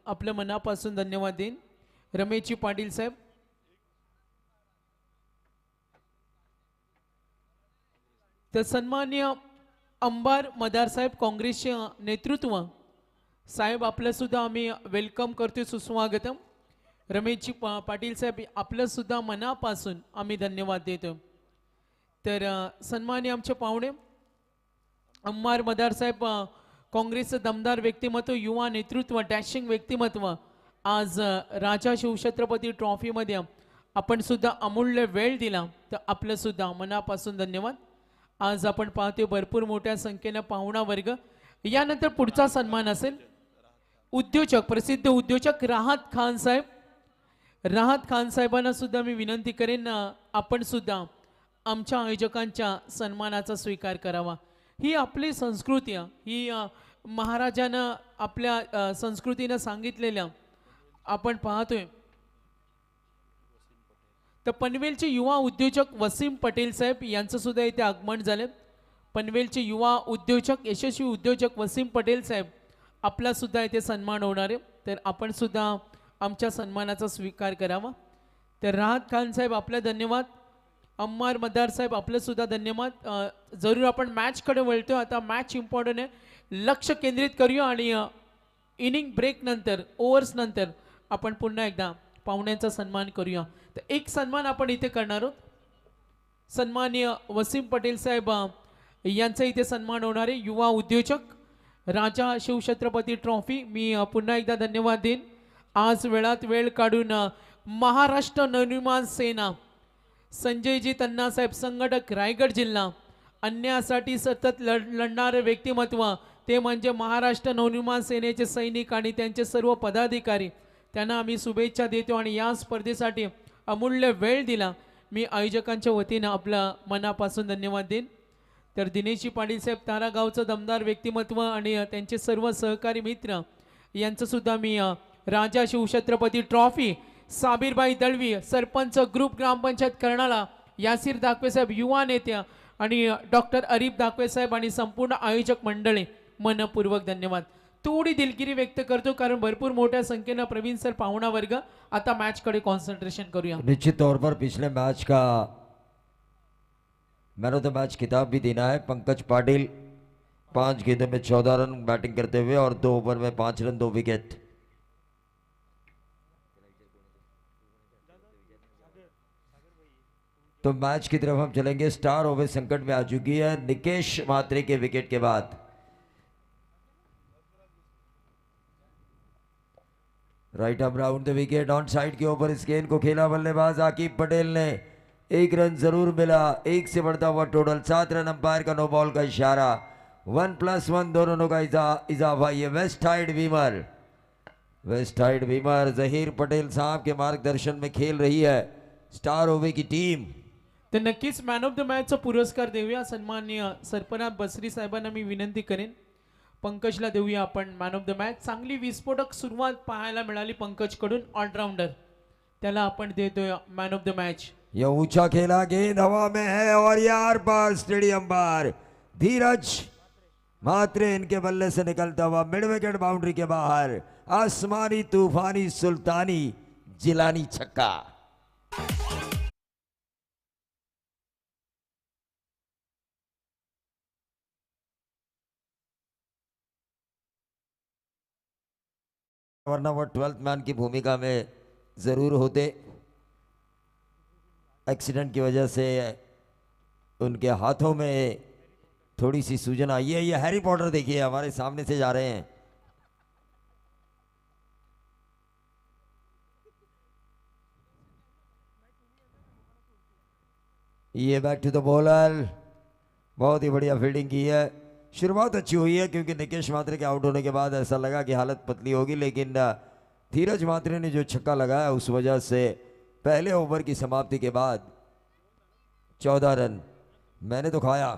आपल्या मनापासून धन्यवाद देईन रमेशजी पाटील साहेब. तर सन्मान्य अंबार मदार साहेब काँग्रेसचे नेतृत्व साहेब आपलं सुद्धा आम्ही वेलकम करतोय, सुस्वागतम. रमेशजी पाटील साहेब आपलं सुद्धा मनापासून आम्ही धन्यवाद देतो. तर सन्मान्य आमचे पाहुणे अंबार मदार साहेब काँग्रेसचं दमदार व्यक्तिमत्व, युवा नेतृत्व, डॅशिंग व्यक्तिमत्व, आज राजा शिवछत्रपती ट्रॉफीमध्ये आपण सुद्धा अमूल्य वेळ दिला, तर आपलं सुद्धा मनापासून धन्यवाद. आज आपण पाहतोय भरपूर मोठ्या संख्येने पाहुणा वर्ग. यानंतर पुढचा सन्मान असेल उद्योजक, प्रसिद्ध उद्योजक राहत खान साहेब. राहत खान साहेबांना सुद्धा मी विनंती करेन आपण सुद्धा आमच्या आयोजकांच्या सन्मानाचा स्वीकार करावा. ही आपली संस्कृती, ही महाराजांना आपल्या संस्कृतीनं सांगितलेल्या आपण पाहतोय. तर पनवेलचे युवा उद्योजक वसीम पटेल साहेब यांचं सुद्धा इथे आगमन झाले. पनवेलचे युवा उद्योजक, यशस्वी उद्योजक वसीम पटेल साहेब आपला सुद्धा इथे सन्मान होणार आहे, तर आपण सुद्धा आमच्या सन्मानाचा स्वीकार करावा. तर राहत खान साहेब आपला धन्यवाद. अम्मार मदार साहेब आपलं सुद्धा धन्यवाद. जरूर आपण मॅचकडे वळतो. आता मॅच इम्पॉर्टंट आहे, लक्ष केंद्रित करूया आणि इनिंग ब्रेक नंतर, ओव्हर्स नंतर आपण पुन्हा एकदा पाहुण्यांचा सन्मान करूया. तर एक सन्मान आपण इथे करणार आहोत. सन्माननीय वसीम पटेल साहेब यांचा इथे सन्मान होणार आहे. युवा उद्योजक राजा शिवछत्रपती ट्रॉफी. मी पुन्हा एकदा धन्यवाद देईन. आज वेळात वेळ काढून महाराष्ट्र नवनिर्माण सेना, संजयजी तन्नासाहेब, संघटक रायगड जिल्हा, अन्यायासाठी सतत लढणारे व्यक्तिमत्व ते म्हणजे महाराष्ट्र नवनिर्माण सेनेचे सैनिक आणि त्यांचे सर्व पदाधिकारी, त्यांना आम्ही शुभेच्छा देतो आणि या स्पर्धेसाठी अमूल्य वेळ दिला. मी आयोजकांच्या वतीनं आपला मनापासून धन्यवाद देईन. तर दिनेशजी पाटील साहेब तारागावचं दमदार व्यक्तिमत्व आणि त्यांचे सर्व सहकारी मित्र यांचं सुद्धा मी राजा शिवछत्रपती ट्रॉफी, साबीरबाई दळवी सरपंच ग्रुप ग्रामपंचायत कर्नाळा, यासिर दाखवे साहेब युवा नेत्या आणि डॉक्टर अरीफ दाखवे साहेब आणि संपूर्ण आयोजक मंडळी मनपूर्वक धन्यवाद. थोड़ी दिलगिरी व्यक्त करतो कारण भरपूर मोठ्या संख्येने प्रवीण सर पाहुणा वर्ग. आता मैच कडे कॉन्सेंट्रेशन करूया. निश्चित तौर पर पिछले मैच का मैन ऑफ द मैच खिताब भी देना है. पंकज पाटिल 5 गेंदों में 14 रन बैटिंग करते हुए और 2 ओवर में 5 रन 2 विकेट. तो मैच की तरफ हम चलेंगे. स्टार ओवर संकट में आ चुकी है निकेश मात्रे के विकेट के बाद. Right up round the wicket on side के ऊपर इस गेंद को खेला बल्लेबाज आकिब पटेल ने. 1 रन जरूर मिला. 1 से बढ़ता हुआ टोटल 7 रन. अंपायर का नो बॉल का इशारा. 1+1 दोनों का इजाफा. ये west side Beamer Zaheer Patel साहब के मार्गदर्शन में खेल रही है स्टार ओवे की टीम. तर नक्कीच मॅन ऑफ द मॅचचा पुरस्कार देऊया. सन्माननीय सरपंच बसरी साहेबांना मी विनंती करेन, पंकजला देऊया आपण मॅन ऑफ द मॅच. चांगली विस्फोटक सुरुवात पाहायला मिळाली पंकज कडून, ऑलराउंडर, त्याला आपण देतोय मॅन ऑफ द मॅच. यह ऊंचा खेला गेंद हवा में है और यार पर स्टेडियम पर धीरज मात्रे इनके बल्ले से निकलता हुआ मिड विकेट बाउंड्री के बाहर. आसमानी तूफानी सुल्तानी जिलानी छक्का. वरना वो 12th मैन की भूमिका में जरूर होते. एक्सीडेंट की वजह से उनके हाथों में थोड़ी सी सूजन आई है. ये हैरी पॉटर देखिए हमारे सामने से जा रहे हैं. ये बैक टू द बॉलर. बहुत ही बढ़िया फील्डिंग की है. शुरुआत अच्छी हुई है क्योंकि निकेश मात्रे के आउट होने के बाद ऐसा लगा कि हालत पतली होगी, लेकिन धीरज मात्रे ने जो छक्का लगाया उस वजह से पहले ओवर की समाप्ति के बाद 14 रन. मैंने तो खाया.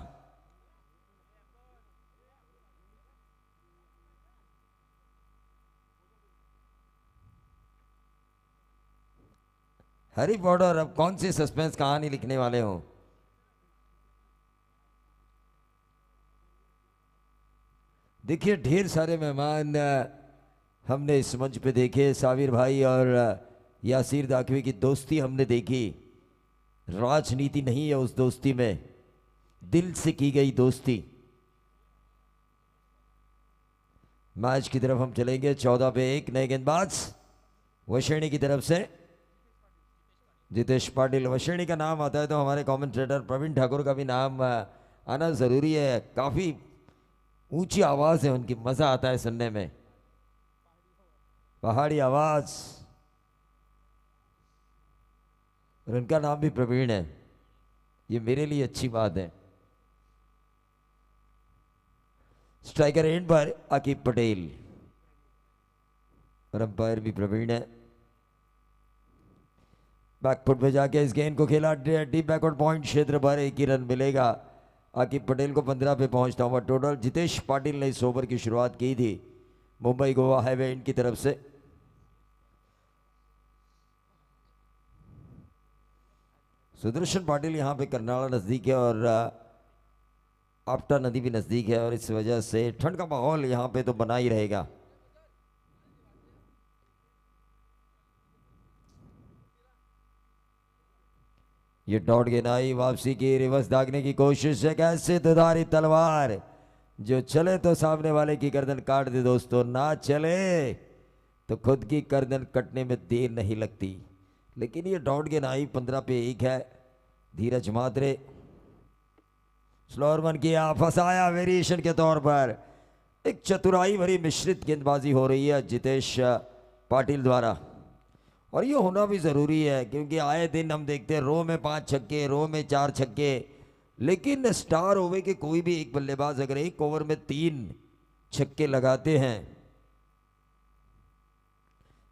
हैरी पॉटर अब कौन सी सस्पेंस कहानी लिखने वाले हो. देखिए ढेर सारे मेहमान हमने इस मंच पे देखे साबिर भाई और यासीर दाखवी की दोस्ती हमने देखी। राजनीति नहीं है उस दोस्ती में, दिल से की गई दोस्ती। मैच की तरफ हम चलेंगे। 14 पे 1 नए गेंदबाज वशेणी की तरफ से जितेश पाटिल। वशेणी का नाम आता है तो हमारे कमेंटेटर प्रवीण ठाकुर का भी नाम आना जरूरी है। काफी ऊंची आवाज है उनकी, मजा आता है सुनने में, पहाड़ी आवाज। और उनका नाम भी प्रवीण है, ये मेरे लिए अच्छी बात है। स्ट्राइकर एंड पर आकिब पटेल और अंपायर भी प्रवीण है। बैकफुट पे जाके इस गेंद को खेला डीप बैकवर्ड पॉइंट क्षेत्र पर, एक ही रन मिलेगा। आकिब पटेल को 15 पे पहुंचता हुआ टोटल। जितेश पाटिल ने इस ओवर की शुरुआत की थी मुंबई गोवा हाईवे इनकी तरफ से। सुदर्शन पाटिल यहां पे करनाला नजदीक है और आपटा नदी भी नजदीक है और इस वजह से ठंड का माहौल यहां पे तो बना ही रहेगा। ये डॉट गेंद आई, वापसी की, रिवर्स दागने की कोशिश है। कैसे दुधारी तलवार, जो चले तो सामने वाले की गर्दन काट दे दोस्तों, ना चले तो खुद की गर्दन कटने में देर नहीं लगती। लेकिन ये डॉट गेंद आई, 15 पे 1 है। धीरज मात्रे स्लोअर वन किया, फंसाया वेरिएशन के तौर पर। एक चतुराई भरी मिश्रित गेंदबाजी हो रही है जितेश पाटिल द्वारा, और ये होना भी जरूरी है क्योंकि आए दिन हम देखते हैं रो में 5 छक्के, रो में 4 छक्के। लेकिन स्टार ओवर के कोई भी एक बल्लेबाज अगर एक ओवर में 3 छक्के लगाते हैं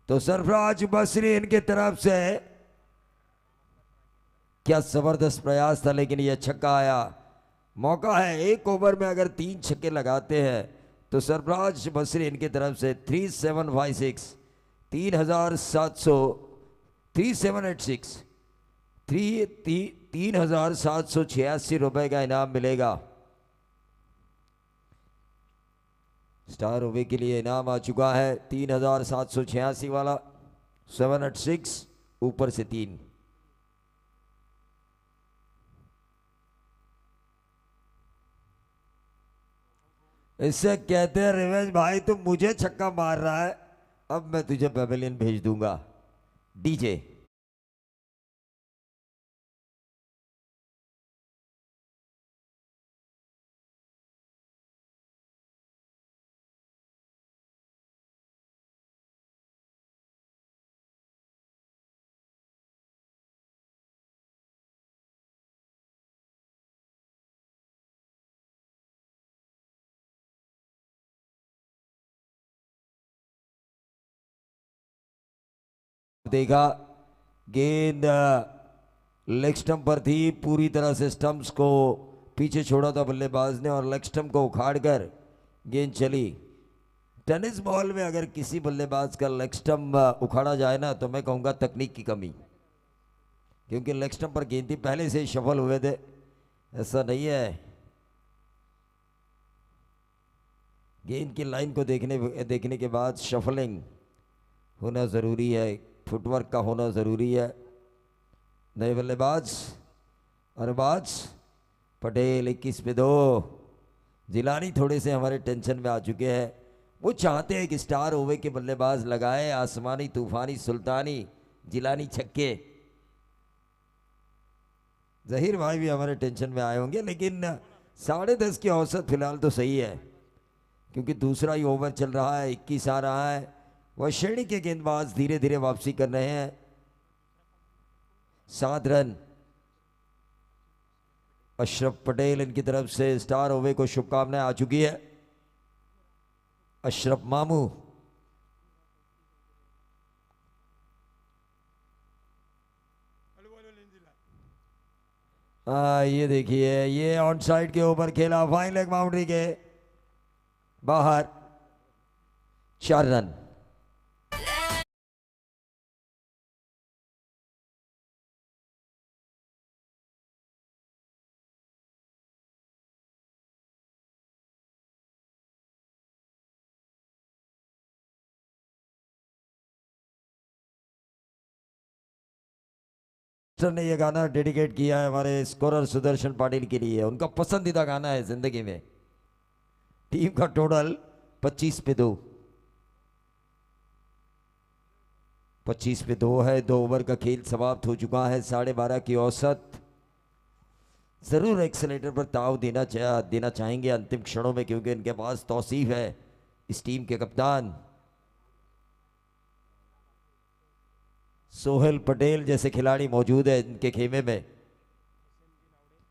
तो सरफराज बसरी इनके तरफ से क्या जबरदस्त प्रयास था, लेकिन यह छक्का आया। मौका है, एक ओवर में अगर 3 छक्के लगाते हैं तो सरफराज बसरी इनकी तरफ से 3756 3700 3786 3786 रुपए का इनाम मिलेगा। स्टार ओवे के लिए इनाम आ चुका है 3786 वाला, 786 ऊपर से 3। इससे कहते हैं रिवेंज भाई, तुम मुझे छक्का मार रहा है, अब मैं तुझे पेवेलियन भेज दूंगा। डीजे देखा, गेंद लेग स्टंप पर थी, पूरी तरह से स्टंप्स को पीछे छोड़ा था बल्लेबाज ने और लेग स्टंप को उखाड़कर गेंद चली। टेनिस बॉल में अगर किसी बल्लेबाज का लेग स्टंप उखाड़ा जाए ना तो मैं कहूंगा तकनीक की कमी, क्योंकि लेग स्टंप पर गेंद थी, पहले से ही सफल हुए थे। ऐसा नहीं है, गेंद की लाइन को देखने के बाद शफलिंग होना ज़रूरी है, फुटवर्क का होना ज़रूरी है। नए बल्लेबाज अरबाज पटेल 21 पे 2। जिलानी थोड़े से हमारे टेंशन में आ चुके हैं, वो चाहते हैं कि स्टार ओवे के बल्लेबाज लगाए आसमानी, तूफानी, सुल्तानी, जिलानी छक्के। जहीर भाई भी हमारे टेंशन में आए होंगे, लेकिन 10:30 की औसत फिलहाल तो सही है क्योंकि दूसरा ही ओवर चल रहा है, 21 आ रहा है। वह श्रेणी के गेंदबाज धीरे धीरे वापसी कर रहे हैं। 7 रन अशरफ पटेल इनकी तरफ से, स्टार ओवे को शुभकामनाएं आ चुकी है। अशरफ मामू ये देखिए, ये ऑन साइड के ऊपर खेला, फाइन लेग बाउंड्री के बाहर, 4 रन। सर ने ये गाना डेडिकेट किया है हमारे स्कोरर सुदर्शन पाटिल के लिए, उनका पसंदीदा गाना है जिंदगी में। टीम का टोटल 25 पे 2, 25 पे 2 है। 2 ओवर का खेल समाप्त हो चुका है। 12:30 की औसत। जरूर एक्सेलेटर पर ताव देना चाहेंगे अंतिम क्षणों में, क्योंकि इनके पास तौसीफ है इस टीम के कप्तान सोहेल पटेल जैसे खिलाड़ी मौजूद है इनके खेमे में।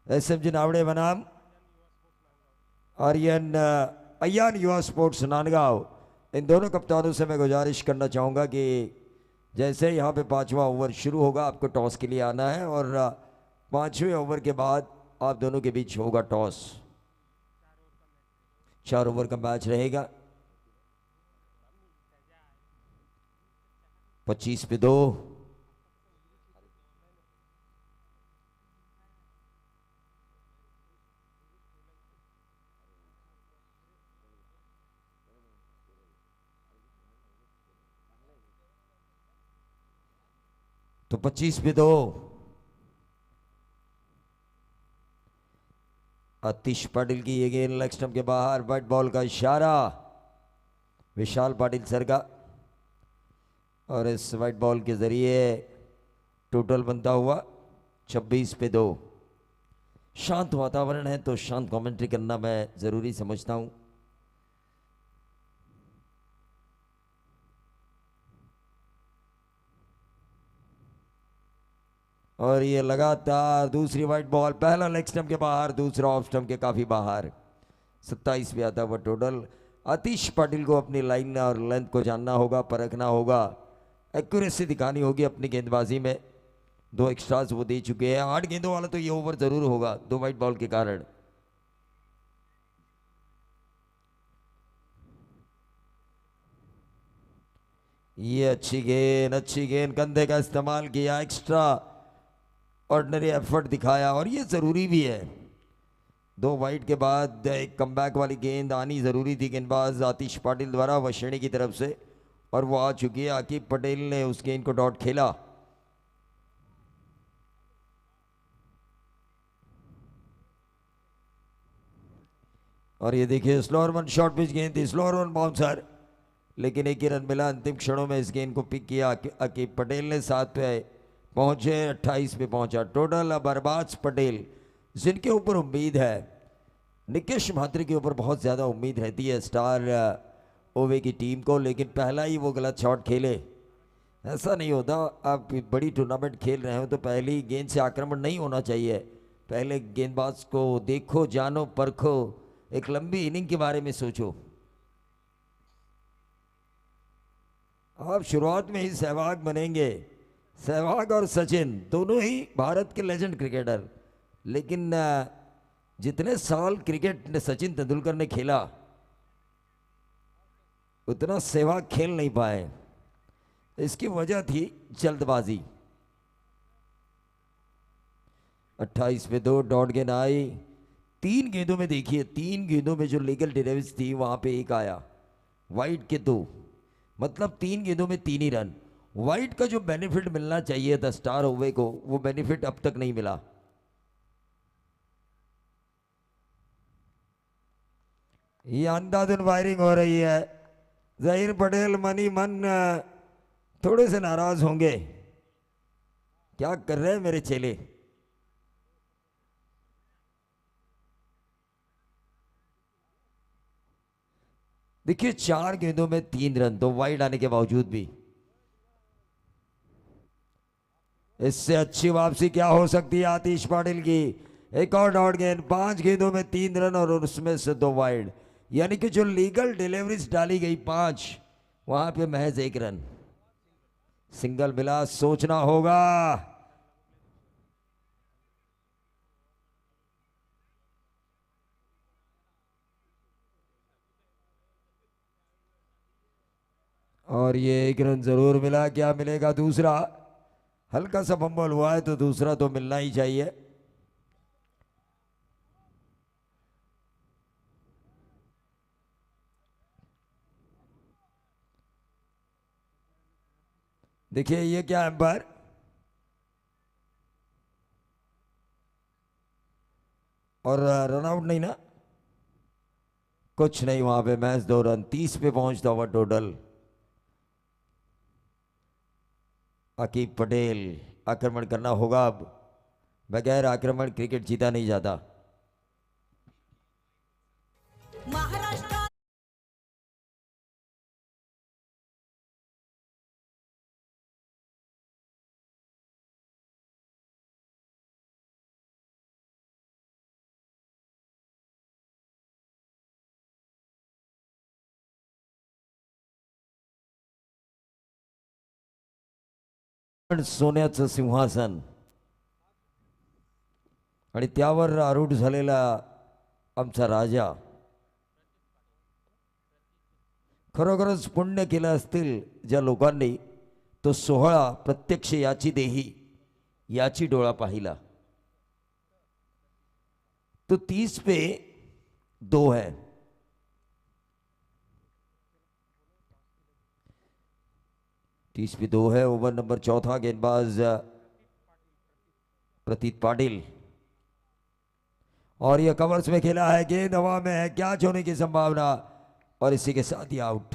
SMG नावड़े बनाम अय्यान युवा स्पोर्ट्स नांदगांव। इन दोनों कप्तानों से मैं गुजारिश करना चाहूँगा कि जैसे यहाँ पे 5वां ओवर शुरू होगा आपको टॉस के लिए आना है, और 5वें ओवर के बाद आप दोनों के बीच होगा टॉस। 4 ओवर का मैच रहेगा। 25 पे 2। तो 25 पे 2 आतिश पाटिल की ये गेंद लेग स्टंप के बाहर। वाइट बॉल का इशारा विशाल पाटिल सर का, और इस वाइट बॉल के जरिए टोटल बनता हुआ 26 पे 2। शांत वातावरण है तो शांत कमेंट्री करना मैं जरूरी समझता हूं। और ये लगातार दूसरी वाइट बॉल, पहला लेग स्टंप के बाहर, दूसरा ऑफ स्टंप के काफी बाहर। 27 पे आता हुआ टोटल। आतिश पाटिल को अपनी लाइन और लेंथ को जानना होगा, परखना होगा, एक्यूरेसी दिखानी होगी अपनी गेंदबाजी में। 2 एक्स्ट्रास वो दे चुके हैं। 8 गेंदों वाला तो ये ओवर जरूर होगा 2 वाइट बॉल के कारण। ये अच्छी गेंद कंधे का इस्तेमाल किया, एक्स्ट्रा ऑर्डिनरी एफर्ट दिखाया, और ये जरूरी भी है। 2 वाइट के बाद एक कमबैक वाली गेंद आनी जरूरी थी गेंदबाज आतिश पाटिल द्वारा वशिणी की तरफ से, और वो आ चुकी है। आकिब पटेल ने उस गेंद को डॉट खेला। और ये देखिए स्लोअर वन शॉर्ट पिच गेंद थी, स्लोअर वन बाउंसर, लेकिन एक ही रन मिला। अंतिम क्षणों में इस गेंद को पिक किया आकिब पटेल ने। 7 पे पहुंचे, 28 पे पहुंचा टोटल। अब अरबाज पटेल जिनके ऊपर उम्मीद है, निकेश म्हात्रे के ऊपर बहुत ज़्यादा उम्मीद रहती है स्टार ओवे की टीम को, लेकिन पहला ही वो गलत शॉट खेले। ऐसा नहीं होता, आप बड़ी टूर्नामेंट खेल रहे हो तो पहली गेंद से आक्रमण नहीं होना चाहिए। पहले गेंदबाज को देखो, जानो, परखो, एक लंबी इनिंग के बारे में सोचो। आप शुरुआत में ही सहवाग बनेंगे। सहवाग और सचिन दोनों ही भारत के लेजेंड क्रिकेटर, लेकिन जितने साल क्रिकेट ने सचिन तेंदुलकर ने खेला उतना सहवाग खेल नहीं पाए। इसकी वजह थी जल्दबाजी। 28 पे 2 डॉट गेंद आई। 3 गेंदों में देखिए, 3 गेंदों में जो लीगल डिलीवरीज थी वहां पे 1 आया, वाइट के 2, मतलब 3 गेंदों में 3 ही रन। वाइट का जो बेनिफिट मिलना चाहिए था स्टार ओवे को, वो बेनिफिट अब तक नहीं मिला। ये अंधाधुन फायरिंग हो रही है। जहीर पटेल मनी मन थोड़े से नाराज होंगे। क्या कर रहे हैं मेरे चेले। देखिए 4 गेंदों में 3 रन, 2 वाइड आने के बावजूद भी। इससे अच्छी वापसी क्या हो सकती है आतिश पाटिल की। एक और डॉट गेंद, 5 गेंदों में 3 रन और उसमें से 2 वाइड, यानी कि जो लीगल डिलीवरीज डाली गई 5, वहां पे महज 1 रन। सिंगल मिला, सोचना होगा। और ये 1 रन जरूर मिला। क्या मिलेगा दूसरा? हल्का सा फंबल हुआ है तो दूसरा तो मिलना ही चाहिए। देखिए ये क्या एम्पायर, और रन आउट नहीं ना, कुछ नहीं वहां पे, मैच 2 रन, 30 पे पहुंचता हुआ टोटल। अकीब पटेल, आक्रमण करना होगा अब, बगैर आक्रमण क्रिकेट जीता नहीं जाता। महाराष्ट्र सोन्याचं सिंहासन आणि त्यावर आरूढ झालेला आमचा राजा, खरोखरच पुण्य केलं असतील ज्या लोकांनी तो सोहळा प्रत्यक्ष याची देही याची डोळा पाहिला। तो 30 पे 2 है, तीस पे 2 है। ओवर नंबर 4, गेंदबाज प्रतीत पाटिल, और यह कवर्स में खेला है, गेंद हवा में है, कैच होने की संभावना, और इसी के साथ ही आउट।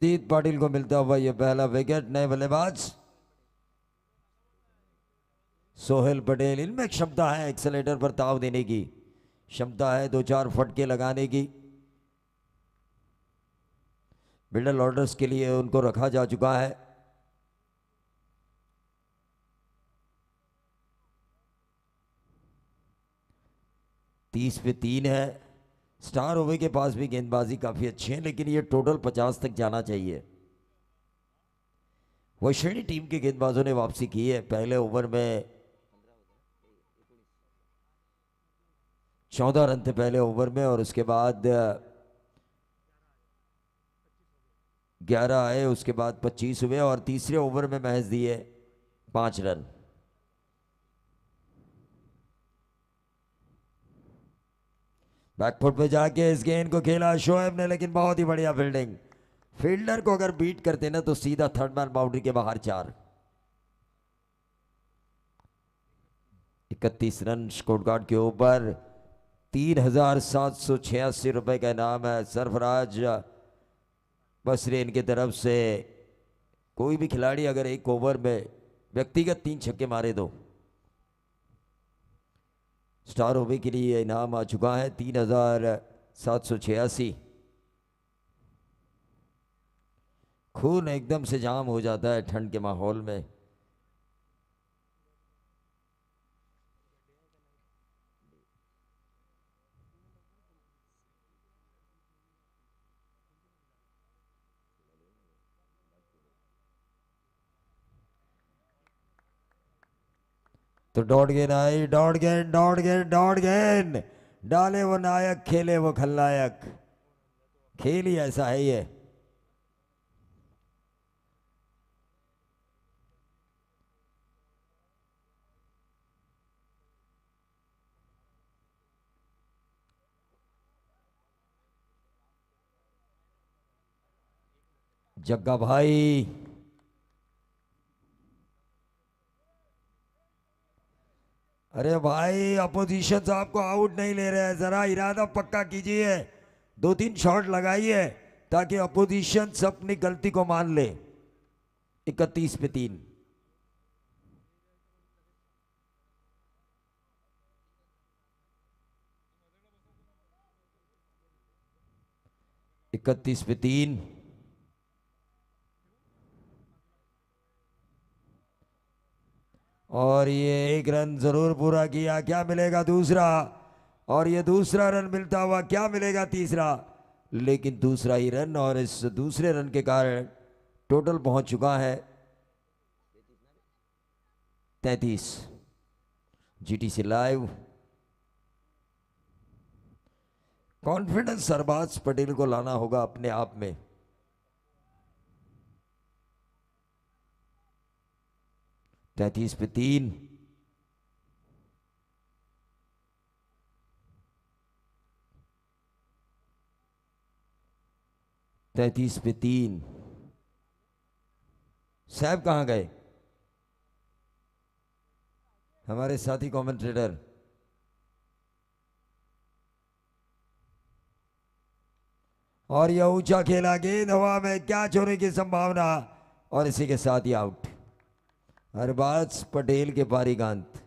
प्रतीत पाटिल को मिलता हुआ यह पहला विकेट। नए बल्लेबाज सोहेल पटेल, इनमें क्षमता है एक्सेलेटर पर ताव देने की, क्षमता है 2-4 फटके लगाने की। मिडल ऑर्डर्स के लिए उनको रखा जा चुका है। तीस पे 3 है। स्टार ओवर के पास भी गेंदबाजी काफी अच्छी है, लेकिन ये टोटल 50 तक जाना चाहिए। वैशाली टीम के गेंदबाजों ने वापसी की है। पहले ओवर में 14 रन थे पहले ओवर में, और उसके बाद 11 आए, उसके बाद 25 हुए, और तीसरे ओवर में महज दिए 5 रन। बैकफुट पे जाके इस गेंद को खेला शोएब ने, लेकिन बहुत ही बढ़िया फील्डिंग। फील्डर को अगर बीट करते ना तो सीधा थर्ड मैन बाउंड्री के बाहर 4। 31 रन स्कोर कार्ड के ऊपर, 3,786 रुपए का इनाम है। सरफराज बसरीन की तरफ से कोई भी खिलाड़ी अगर एक ओवर में व्यक्तिगत 3 छक्के मारे दो, स्टार ओवर के लिए इनाम आ चुका है 3,786। खून एकदम से जाम हो जाता है ठंड के माहौल में। तो डॉट गेंद आई, डॉट गेंद, डॉट गेंद, डॉट गेंद, डाले वो नायक, खेले वो खलनायक। खेल ही ऐसा है ये। जग्गा भाई, अरे भाई अपोजिशन आपको आउट नहीं ले रहे हैं, जरा इरादा पक्का कीजिए, 2-3 शॉट लगाइए ताकि अपोजिशन अपनी गलती को मान ले। 31 पे 3। इकतीस पे 3। और ये 1 रन जरूर पूरा किया, क्या मिलेगा दूसरा, और ये दूसरा रन मिलता हुआ, क्या मिलेगा तीसरा, लेकिन दूसरा ही रन, और इस दूसरे रन के कारण टोटल पहुंच चुका है 33। जीटीसी लाइव कॉन्फिडेंस सरबाज पटेल को लाना होगा अपने आप में। तैतीस पे 3, तैतीस पे 3। साहब कहां गए हमारे साथी कमेंटेटर? और यह ऊंचा खेला, गेंद हवा में, क्या छोड़ने की संभावना, और इसी के साथ ही आउट। अरबाज पटेल के पारी गांत।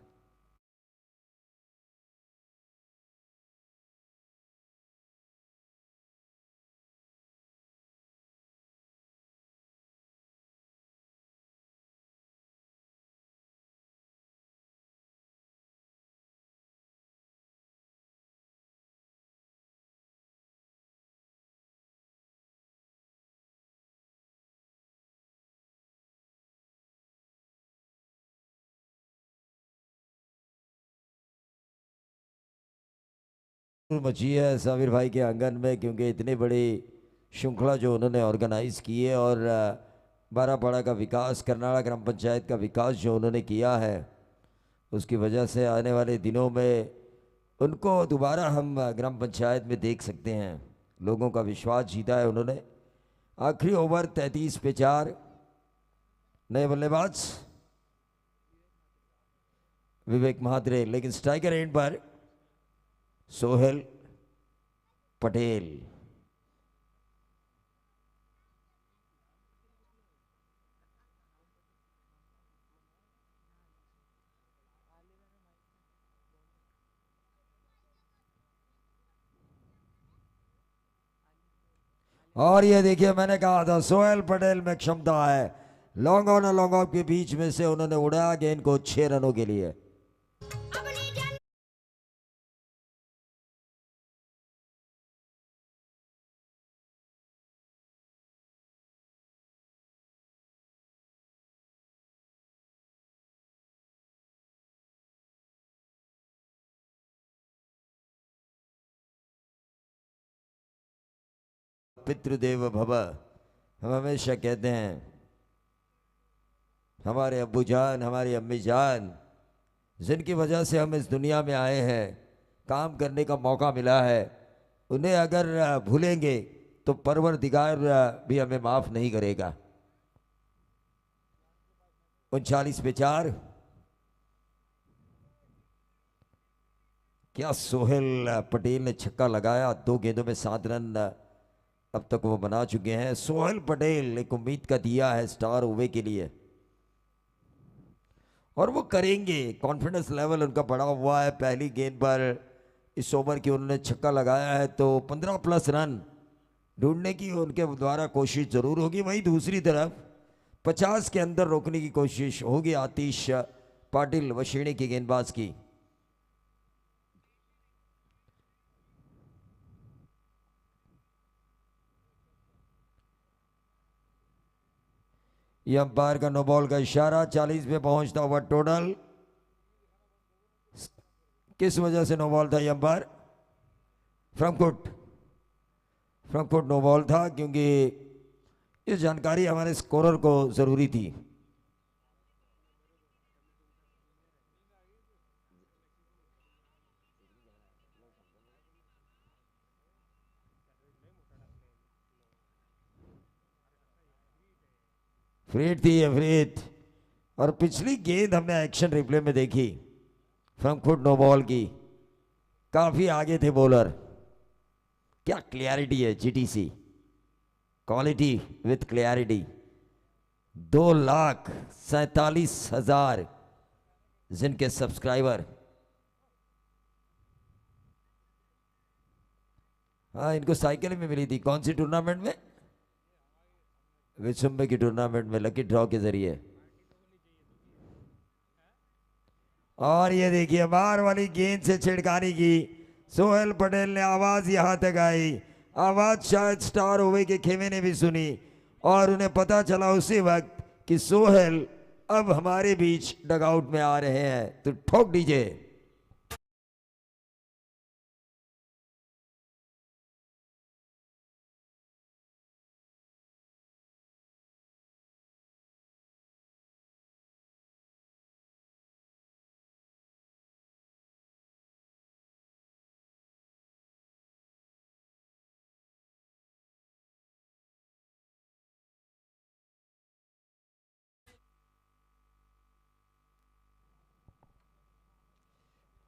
मची है साबिर भाई के आंगन में, क्योंकि इतनी बड़ी श्रृंखला जो उन्होंने ऑर्गेनाइज की है और बारापाड़ा का विकास, करनाड़ा ग्राम पंचायत का विकास जो उन्होंने किया है, उसकी वजह से आने वाले दिनों में उनको दोबारा हम ग्राम पंचायत में देख सकते हैं। लोगों का विश्वास जीता है उन्होंने। आखिरी ओवर 33 पे 4। नए बल्लेबाज विवेक महात्रे, लेकिन स्ट्राइकर एंड पर सोहेल पटेल। और ये देखिए, मैंने कहा था सोहेल पटेल में क्षमता है। लॉन्ग ऑन और लॉन्ग ऑफ के बीच में से उन्होंने उड़ाया गेंद को 6 रनों के लिए। पितृदेव भव, हम हमेशा कहते हैं हमारे अब्बू जान, हमारी अम्मी जान, जिनकी वजह से हम इस दुनिया में आए हैं, काम करने का मौका मिला है, उन्हें अगर भूलेंगे तो परवरदिगार भी हमें माफ नहीं करेगा। 39 पे 4। क्या सोहेल पटेल ने छक्का लगाया। 2 गेंदों में 7 रन अब तक वो बना चुके हैं। सोहेल पटेल एक उम्मीद का दिया है स्टार ओवे के लिए, और वो करेंगे। कॉन्फिडेंस लेवल उनका बढ़ा हुआ है। पहली गेंद पर इस ओवर की उन्होंने छक्का लगाया है, तो 15+ रन ढूंढने की उनके द्वारा कोशिश जरूर होगी। वहीं दूसरी तरफ 50 के अंदर रोकने की कोशिश होगी आतिश पाटिल वशीणी की गेंदबाज की। यह अंपायर का नो बॉल का इशारा। 40 पे पहुंचता हुआ टोटल। किस वजह से नो बॉल था यह अंपायर? फ्रंकफुट नो बॉल था, क्योंकि ये जानकारी हमारे स्कोरर को जरूरी थी। फ्रीट थी ये, फ्रीट। और पिछली गेंद हमने एक्शन रिप्ले में देखी फ्रंकफुट नो बॉल की, काफी आगे थे बॉलर। क्या क्लियरिटी है जीटीसी, क्वालिटी विथ क्लियरिटी। 2,47,000 जिनके सब्सक्राइबर। हाँ, इनको साइकिल भी मिली थी। कौन सी टूर्नामेंट में? विश्व की टूर्नामेंट में, लकी ड्रॉ के जरिए। और ये देखिए, बाहर वाली गेंद से छिड़काने की सोहेल पटेल ने आवाज यहां तक आई। आवाज शायद स्टार ओवे के खेमे ने भी सुनी, और उन्हें पता चला उसी वक्त कि सोहेल अब हमारे बीच डगआउट में आ रहे हैं। तो ठोक दीजिए।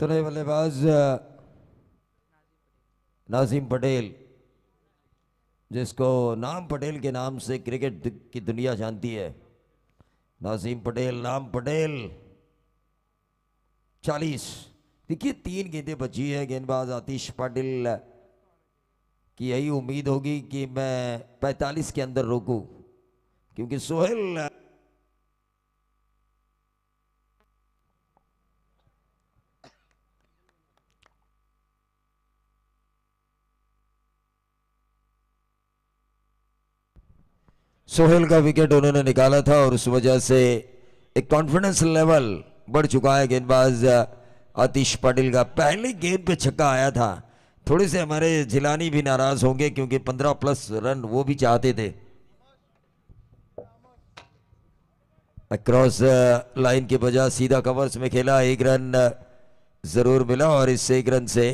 तो नए बल्लेबाज नाजिम पटेल, जिसको नाम पटेल के नाम से क्रिकेट की दुनिया जानती है। नाजिम पटेल, नाम पटेल, 40। देखिए 3 गेंदें बची है। गेंदबाज आतिश पाटिल की यही उम्मीद होगी कि मैं 45 के अंदर रोकूं, क्योंकि सोहेल सोहेल का विकेट उन्होंने निकाला था और उस वजह से एक कॉन्फिडेंस लेवल बढ़ चुका है। गेंदबाज आतिश पाटिल का पहली गेंद पे छक्का आया था। थोड़े से हमारे जिलानी भी नाराज होंगे, क्योंकि 15+ रन वो भी चाहते थे। अक्रॉस लाइन के बजाय सीधा कवर्स में खेला, 1 रन जरूर मिला और इस 1 रन से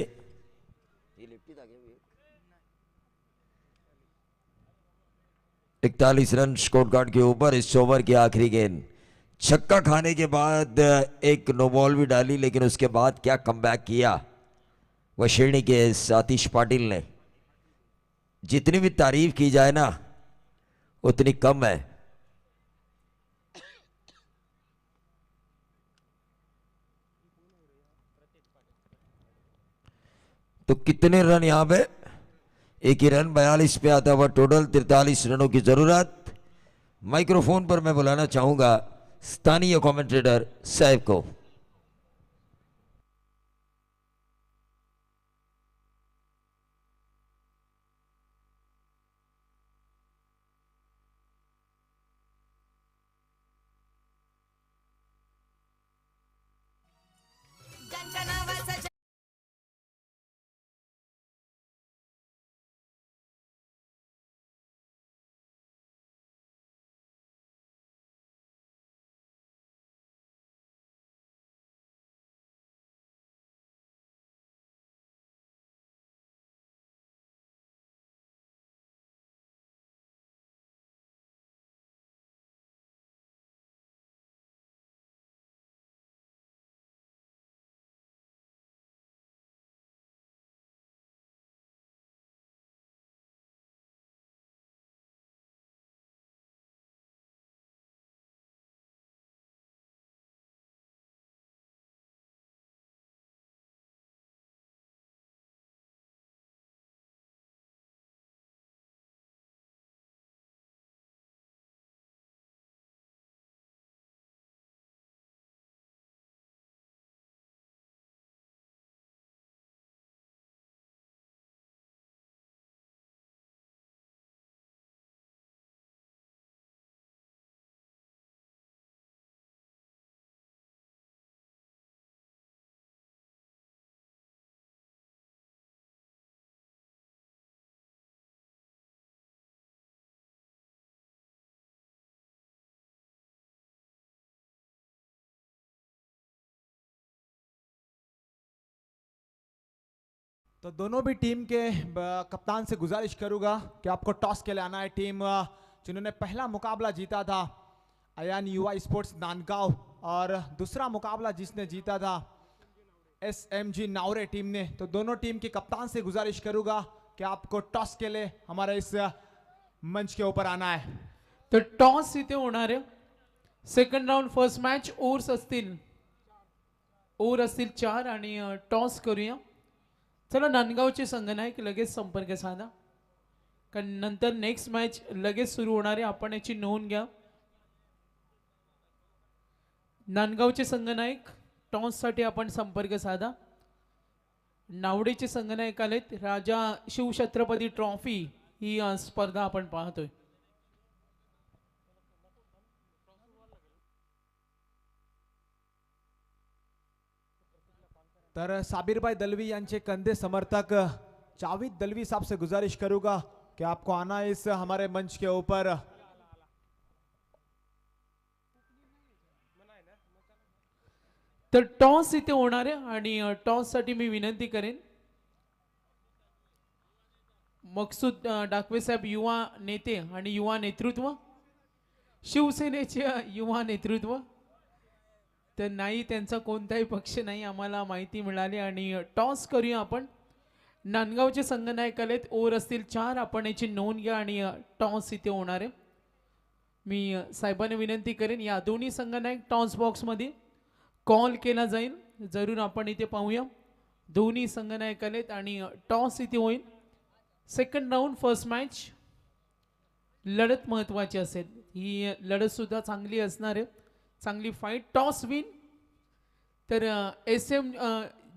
41 रन स्कोर कार्ड के ऊपर। इस ओवर की आखिरी गेंद, छक्का खाने के बाद एक नो बॉल भी डाली, लेकिन उसके बाद क्या कमबैक किया वह श्रेणी के आतिश पाटिल ने। जितनी भी तारीफ की जाए ना उतनी कम है। तो कितने रन यहां पे? 1 ही रन, 42 पे आता हुआ टोटल। 43 रनों की जरूरत। माइक्रोफोन पर मैं बुलाना चाहूंगा स्थानीय कमेंटेटर साहब को। ज्यांच्या नावाचं तो दोनों भी टीम के कप्तान से गुजारिश करूंगा कि आपको टॉस के लिए आना है। टीम जिन्होंने पहला मुकाबला जीता था अयान युवा स्पोर्ट्स नांदगांव, और दूसरा मुकाबला जिसने जीता था SMG नावरे टीम ने। तो दोनों टीम के कप्तान से गुजारिश करूंगा कि आपको टॉस के लिए हमारे इस मंच के ऊपर आना है। तर टॉस इथे होणार आहे। Second round first match overs असतील 4 आणि टॉस करूया। चला नांदगावचे संघनायक लगेच संपर्क साधा, कारण नंतर नेक्स्ट मॅच लगेच सुरू होणार आहे। आपण याची नोंद घ्या। नांदगावचे संघनायक टॉस साठी आपण संपर्क साधा। नावडेचे संघनायक आलेत। राजा शिवछत्रपती ट्रॉफी ही स्पर्धा आपण पाहतोय। तर साबिर भाई दलवी यांचे कंधे समर्थक जावेद दलवी साहब से गुजारिश करूंगा कि आपको आना है इस हमारे मंच के ऊपर। तर टॉस इथे होणार आहे आणि टॉस साठी मी विनंती करेन मकसूद डाकवे साहेब, युवा नेते आणि युवा नेतृत्व, शिवसेनेचे युवा नेतृत्व, तर नाही, त्यांचा कोणताही पक्ष नाही, आम्हाला माहिती मिळाली. आणि टॉस करूया आपण. नांदगावचे संघनायक आलेत, ओव्हर असतील 4. आपण याची नोंद घ्या आणि टॉस इथे होणार आहे. मी साहेबांना विनंती करेन, या दोन्ही संघनायक टॉस बॉक्समध्ये कॉल केला जाईल. जरूर आपण इथे पाहूया. दोन्ही संघनायक आलेत आणि टॉस इथे होईल. Second round first match. लढत महत्त्वाची असेल, ही लढत सुद्धा चांगली असणार आहे, चांगली फाईट. टॉस विन तर SM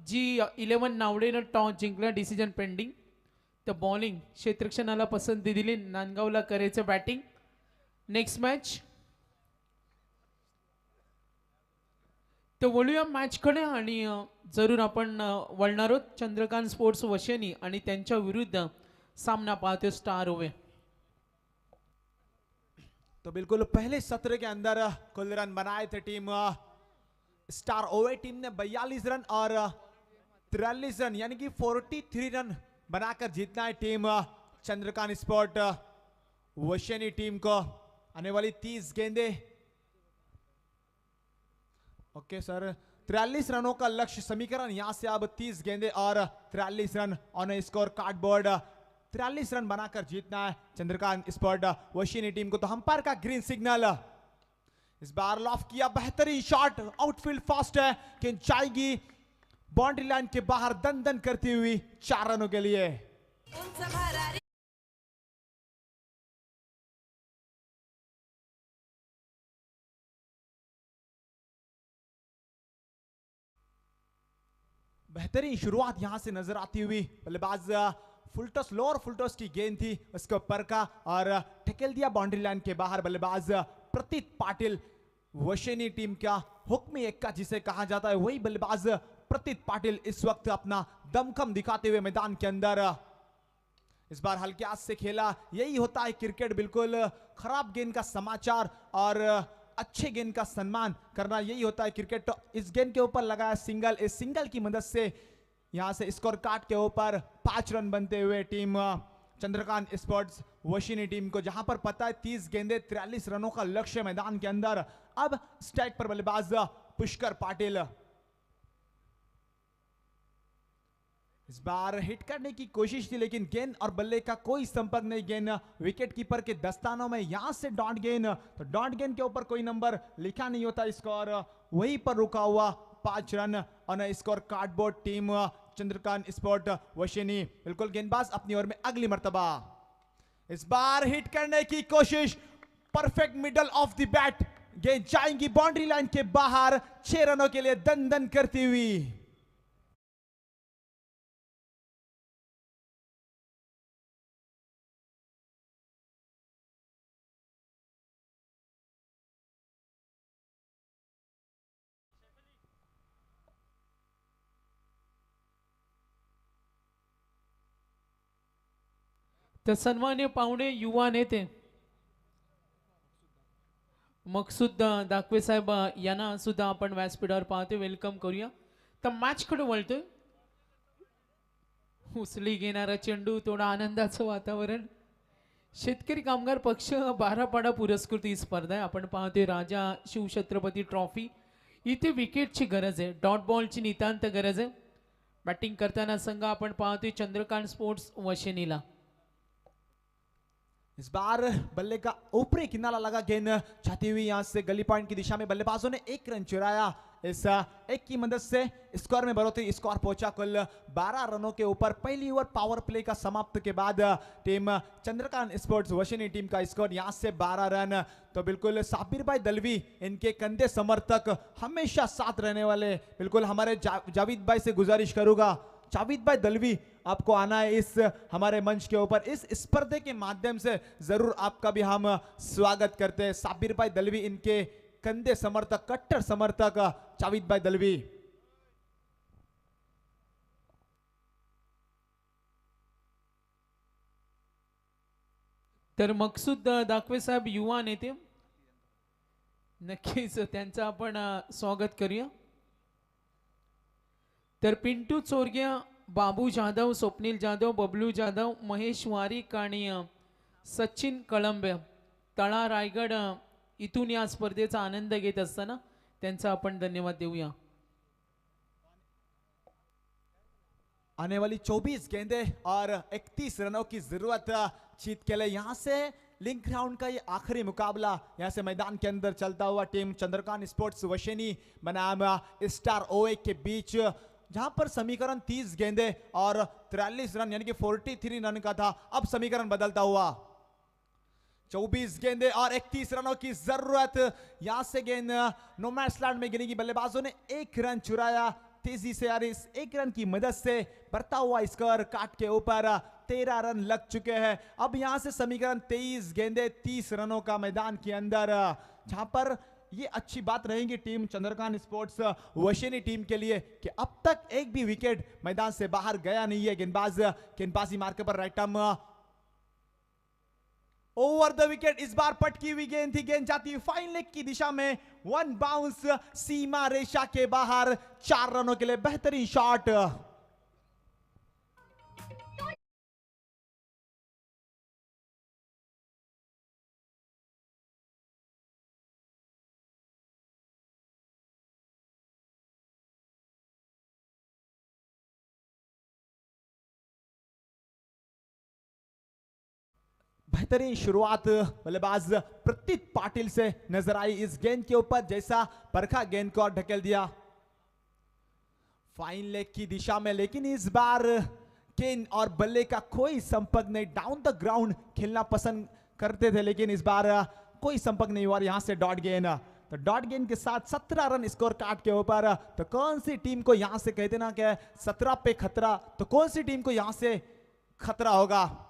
G11 नावडेनं टॉस जिंकला, डिसिजन पेंडिंग. तर बॉलिंग क्षेत्रक्षणाला पसंती दिली, नांदगावला करायचं बॅटिंग. Next match. तर वळूया मॅचकडे आणि जरूर आपण वळणार आहोत चंद्रकांत स्पोर्ट्स वशेनी आणि त्यांच्या विरुद्ध सामना पाहते स्टार ओवे. तो बिल्कुल पहले सत्र के अंदर कुल रन बनाए थे टीम स्टार ओवे टीम ने 42 रन और 43 रन यानी कि 43 रन बनाकर जीतना है टीम चंद्रकांत स्पोर्ट वशेनी टीम को. आने वाली 30 गेंदे. ओके सर, 43 रनों का लक्ष्य समीकरण. यहां से अब 30 गेंदे और 43 run on score cardboard. 43 run बनाकर जीतना है चंद्रकांत स्पोर्ट वशिनी टीम को. तो अंपायर का ग्रीन सिग्नल. इस बार लॉफ्ट किया, बेहतरीन शॉट, आउटफील्ड फास्ट है कि जाएगी बाउंड्री लाइन के बाहर दन दन करती हुई 4 रनों के लिए. उंच भरारी बेहतरीन शुरुआत यहां से नजर आती हुई. बल्लेबाज फुलटॉस, लोअर फुलटॉस की गेंद थी, उसके ऊपर का और टेकल दिया बाउंड्री लाइन के बाहर. बल्लेबाज प्रतीत पाटिल, वशेनी टीम का हुक्मी एक्का जिसे कहा जाता है, वही बल्लेबाज प्रतीत पाटिल इस वक्त अपना दमखम दिखाते हुए मैदान के अंदर. इस बार हल्के हाथ से खेला. यही होता है क्रिकेट. बिल्कुल खराब गेंद का समाचार और अच्छे गेंद का सम्मान करना, यही होता है क्रिकेट. तो इस गेंद के ऊपर लगाया सिंगल. इस सिंगल की मदद से यहां से स्कोर कार्ड के ऊपर 5 रन बनते हुए टीम चंद्रकांत स्पोर्ट्स वशिनी टीम को, जहां पर पता है 30 गेंदे 43 रनों का लक्ष्य मैदान के अंदर. अब स्ट्राइक पर बल्लेबाज पुष्कर पाटिल. इस बार हिट करने की कोशिश थी लेकिन गेंद और बल्ले का कोई संपर्क नहीं. गेंद विकेट कीपर के दस्तानों में. यहां से डॉट गेंद, तो डॉट गेंद के ऊपर कोई नंबर लिखा नहीं होता. स्कोर वहीं पर रुका हुआ. 5 run on score cardboard team Chandrakant sport Vashini. बिल्कुल गेंदबाज अपनी ओर में अगली मर्तबा. इस बार हिट करने की कोशिश, perfect middle of the bat. गेंद जाएंगी बाउंड्री लाइन के बाहर 6 रनों के लिए दन दन करती हुई. तर सन्मान्य पाहुणे, युवा नेते मकसूद दाखवे साहेब यांना सुद्धा आपण व्यासपीठावर पाहतोय, वेलकम करूया. तर मॅचकडे वळतोय. उचली घेणारा चेंडू, थोडा आनंदाचं वातावरण. शेतकरी कामगार पक्ष 12 पाडा पुरस्कृत ही स्पर्धा आहे. आपण पाहतोय राजा शिवछत्रपती ट्रॉफी. इथे विकेटची गरज आहे, डॉट बॉलची नितांत गरज आहे. बॅटिंग करताना संघ आपण पाहतोय चंद्रकांत स्पोर्ट्स वशिनीला. इस बार बल्ले का ऊपरी किनारा लगा. गेंद चाहती हुई यहां से गली पॉइंट की दिशा में. बल्लेबाजों ने 1 रन चुराया. इस एक की मदद से स्कोर में बढ़ोतरी. स्कोर पहुंचा कुल 12 रनों के ऊपर. पहली ओवर पावर प्ले का समाप्त के बाद टीम चंद्रकांत स्पोर्ट्स वशिनी टीम का स्कोर यहां से 12 रन. तो बिल्कुल साबिर भाई दलवी, इनके कंधे समर्थक, हमेशा साथ रहने वाले. बिल्कुल हमारे जावेद भाई से गुजारिश करूंगा, जावेद भाई दलवी आपको आना है इस हमारे मंच के ऊपर. इस स्पर्धा के माध्यम से जरूर आपका भी हम स्वागत करते हैं. साबिर भाई दलवी, इनके कंधे समर्थक, कट्टर समर्थक जावेद भाई दलवी. तर मकसूद दाखवे साहेब युवा नेते, नक्कीच त्यांचं आपण स्वागत करूया. तर पिंटू चोरग्या, बाबू जाधव, स्वप्नील जाधव, बबलू जाधव, महेश वारिक आणि सचिन कळंबे, तळा रायगड इथून या स्पर्धेचा आनंद घेत असताना त्यांचा आपण धन्यवाद देऊया. आने वाली 24 गेंदे और 31 रनों की जरूरत जीत के लिए यहाँ से लिंक राउंड का ये आखिरी मुकाबला यहाँ से मैदान के अंदर चलता हुआ टीम चंद्रकांत स्पोर्ट्स वशेनी बनाम स्टार ओए के बीच, जहां पर समीकरण 30 गेंदे और 43 रन यानी कि 43 रन का था. अब समीकरण बदलता हुआ 24 गेंदे और 31 रनों की जरूरत. यहां से गेंद नो मैच लैंड में गिरेगी. बल्लेबाजों ने 1 रन चुराया तेजी से, यार इस 1 रन की मदद से बढ़ता हुआ स्कोर काट के ऊपर 13 रन लग चुके हैं. अब यहां से समीकरण 23 गेंदे 30 रनों का मैदान के अंदर, जहां पर ये अच्छी बात रहेगी टीम चंद्रकांत स्पोर्ट्स वशेनी टीम के लिए कि अब तक एक भी विकेट मैदान से बाहर गया नहीं है. गेंदबाजी मार्के पर right arm over the wicket. इस बार पटकी हुई गेंद थी, गेंद जाती हुई फाइन लेग की दिशा में, 1 बाउंस सीमा रेखा के बाहर. 4 रनों के लिए बेहतरीन शॉट. बेहतरीन शुरुआत बल्लेबाज प्रतीत पाटिल से नजर आई इस गेंद के ऊपर, जैसा परखा गेंद को ढकेल दिया फाइन लेग की दिशा में. लेकिन इस बार गेंद और बल्ले का कोई संपर्क नहीं. डाउन द ग्राउंड खेलना पसंद करते थे, लेकिन इस बार कोई संपर्क नहीं हुआ. यहां से डॉट गेंद, तो डॉट गेंद के साथ 17 रन स्कोर कार्ड के ऊपर. तो कौन सी टीम को यहां से कहते ना कि 17 पे खतरा, तो कौन सी टीम को यहां से खतरा होगा.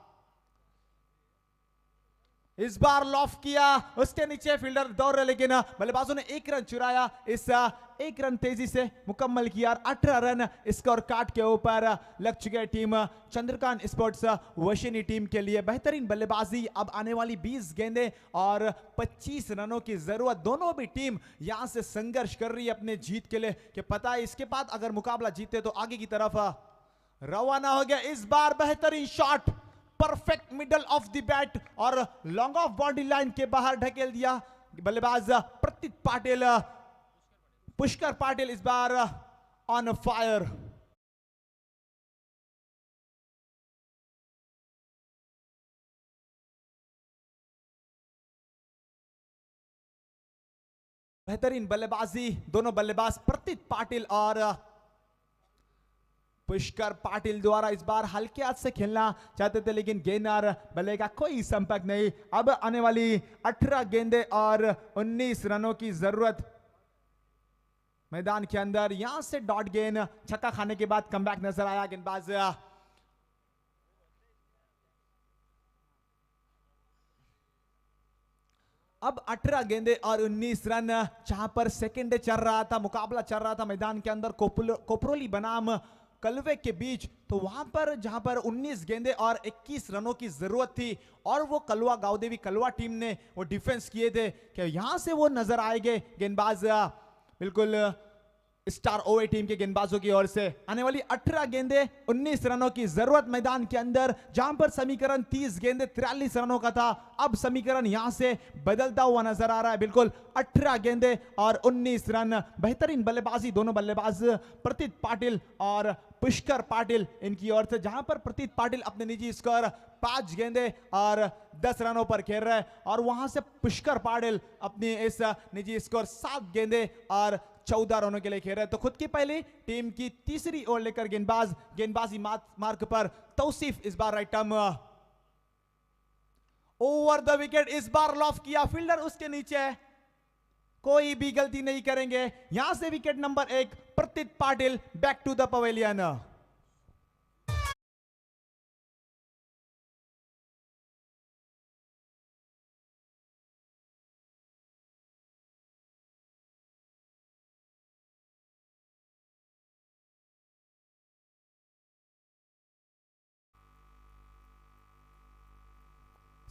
इस बार लॉफ किया, उसके नीचे फील्डर दौड़ रहे, लेकिन बल्लेबाजों ने 1 रन चुराया. इस 1 रन तेजी से मुकम्मल किया. 18 रन स्कोर कार्ड के ऊपर लग चुके हैं टीम चंद्रकांत स्पोर्ट्स वशेनी टीम के लिए. बेहतरीन बल्लेबाजी. अब आने वाली 20 गेंदे और 25 रनों की जरूरत. दोनों भी टीम यहां से संघर्ष कर रही है अपने जीत के लिए, कि पता है इसके बाद अगर मुकाबला जीते तो आगे की तरफ रवाना हो गया. इस बार बेहतरीन shot, perfect middle of the bat और लॉन्ग ऑफ बाउंड्री लाइन के बाहर ढकेल दिया बल्लेबाज प्रतीत पाटिल. पुष्कर पाटिल इस बार ऑन फायर. बेहतरीन बल्लेबाजी. दोनों बल्लेबाज प्रतीत पाटिल और पुष्कर पाटिल द्वारा इस बार हल्के हाथ से खेलना चाहते थे, लेकिन गेंद और बल्ले का कोई संपर्क नहीं. अब आने वाली 18 गेंदे और 19 रनों की जरूरत मैदान के अंदर. यहां से डॉट गेंद, छक्का खाने के बाद कमबैक नजर आया गेंदबाज. अब 18 गेंदे और 19 रन, जहां पर सेकंड डे चल रहा था, मुकाबला चल रहा था मैदान के अंदर कोपरोली बनाम कलवे के बीच. तो वहां पर जहां पर 19 गेंदे और 21 रनों की जरूरत थी, और वो कलवा गांवदेवी कलवा टीम ने वो डिफेंस किए थे कि यहां से वो नजर आएंगे गेंदबाज बिल्कुल स्टार ओए टीम के गेंदबाजों की ओर से. आने वाली 18 गेंदे 19 रनों की जरूरत मैदान के अंदर, जहां पर समीकरण 30 गेंदे 43 रनों का था. अब समीकरण यहां से बदलता हुआ नजर आ रहा है. बिल्कुल 18 गेंदे और 19 रन. बेहतरीन बल्लेबाजी दोनों बल्लेबाज प्रतीत पाटिल और पुष्कर पाटिल इनकी ओर से, जहां पर प्रतीत पाटिल अपने निजी स्कोर 5 गेंदे और 10 रनों पर खेल रहे हैं, और वहां से पुष्कर पाटिल अपनी इस निजी स्कोर 7 गेंदे और 14 रनों के लिए खेल रहे हैं. तो खुद की पहली टीम की तीसरी ओवर लेकर गेंदबाजी मार्क पर तौसीफ इस बार right arm over the wicket. इस बार लॉफ किया, फील्डर उसके नीचे, कोई भी गलती नहीं करेंगे. यहां से विकेट नंबर 1 प्रतीत Patil. Back to the pavilion.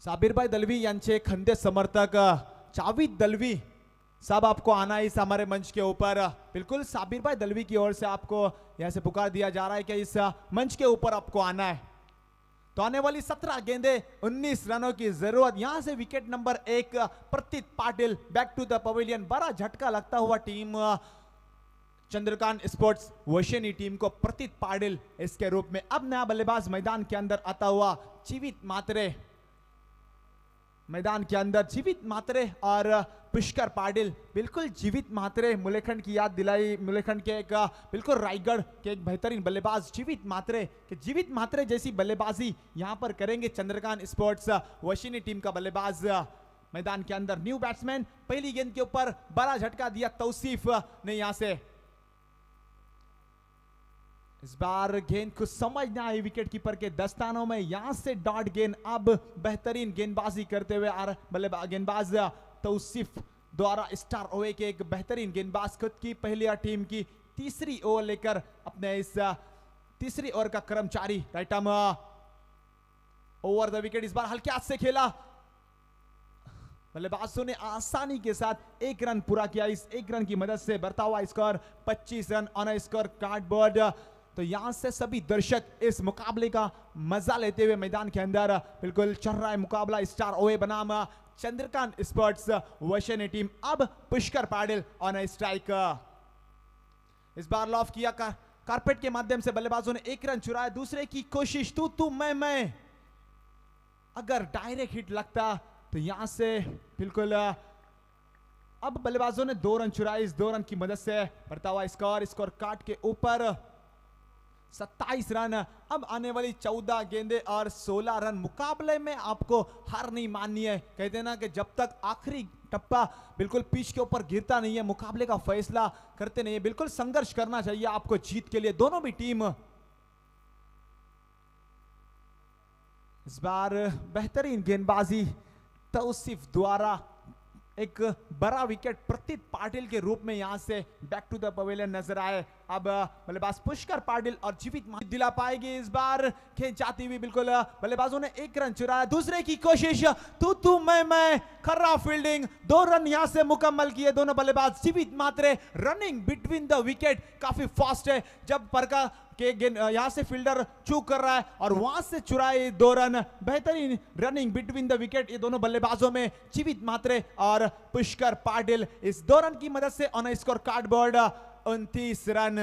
Sabirbhai Dalvi यांचे खंदे समर्थक जावेद दलवी साहब, आपको आना है इस हमारे मंच के ऊपर. बिल्कुल साबिरभाई दलवी की ओर से आपको यहां से पुकार दिया जा रहा है कि इस मंच के ऊपर आपको आना है. तो आने वाली 17 गेंदे 19 रनों की जरूरत। यहां से विकेट नंबर 1 प्रतीत Patil back to the pavilion. बड़ा झटका लगता हुआ टीम चंद्रकांत स्पोर्ट्स वशिनी टीम को प्रतीत पाटिल इसके रूप में। अब नया बल्लेबाज मैदान के अंदर आता हुआ जीवित मात्रे, मैदान के अंदर जीवित मात्रे और पुष्कर पाटिल। बिल्कुल जीवित मात्रे, मुलेखंड की याद दिलाई, मुलेखंड के एक बिल्कुल रायगढ़ के एक बेहतरीन बल्लेबाज जीवित मात्रे कि जीवित मात्रे जैसी बल्लेबाजी यहां पर करेंगे चंद्रकांत स्पोर्ट्स वशिनी टीम का बल्लेबाज मैदान के अंदर। न्यू बैट्समैन, पहली गेंद के ऊपर बड़ा झटका दिया तौसीफ ने यहां से। इस बार गेंद को समझना है विकेट कीपर के दस्तानों में। यहां से डॉट गेंद, अब बेहतरीन गेंदबाजी करते हुए आ रहे गेंदबाज तौसीफ द्वारा स्टार ओवर के एक बेहतरीन गेंदबाज, खुद की पहली टीम की तीसरी ओवर लेकर अपने इस तीसरी ओवर का कर्मचारी right arm over the wicket. इस बार हल्के हाथ से खेला, बल्लेबाजों ने आसानी के साथ 1 रन पूरा किया। इस 1 रन की मदद से बढ़ता हुआ score 25 run on a score cardboard. तो यहां से सभी दर्शक इस मुकाबले का मजा लेते हुए मैदान के अंदर बिल्कुल चल रहा है मुकाबला स्टार ओवे बनाम चंद्रकांत स्पोर्ट्स वशिनी टीम। अब Pushkar Patil on a strike. इस बार लॉफ किया कारपेट के माध्यम से बल्लेबाजों ने 1 रन चुराया। दूसरे की कोशिश, तू मैं, अगर डायरेक्ट हिट लगता तो यहां से बिल्कुल अब बल्लेबाजों ने 2 रन चुराए। इस 2 रन की मदद से बढ़ता हुआ स्कोर कार्ड के ऊपर 27 रन। अब आने वाली 14 गेंदे और 16 रन। मुकाबले में आपको हार नहीं माननी है। कहते हैं ना कि जब तक आखिरी टप्पा बिल्कुल पिच के ऊपर गिरता नहीं है, मुकाबले का फैसला करते नहीं है। बिल्कुल संघर्ष करना चाहिए आपको जीत के लिए, दोनों भी टीम। इस बार बेहतरीन गेंदबाजी तौसीफ द्वारा एक बड़ा विकेट प्रतीत पाटिल के रूप में यहां से बैक टू द पवेलियन नजर आए। अब बल्लेबाज पुष्कर पाटिल और जीवित दिला पाएगी। इस बार खेच जाती हुई बिल्कुल बल्लेबाजों ने 1 रन चुराया। दूसरे की कोशिश, तू मैं, खराब फील्डिंग। 2 रन यहां से मुकम्मल किए दोनों बल्लेबाज। जीवित मात्रे रनिंग बिटवीन द विकेट काफी फास्ट है। जब परका के यहां से फील्डर चूक कर रहा है और वहां से चुराए 2 रन। बेहतरीन रनिंग बिटवीन द विकेट ये दोनों बल्लेबाजों में, जीवित मात्रे और पुष्कर पाटिल। इस 2 रन की मदद से on a score cardboard 29 run.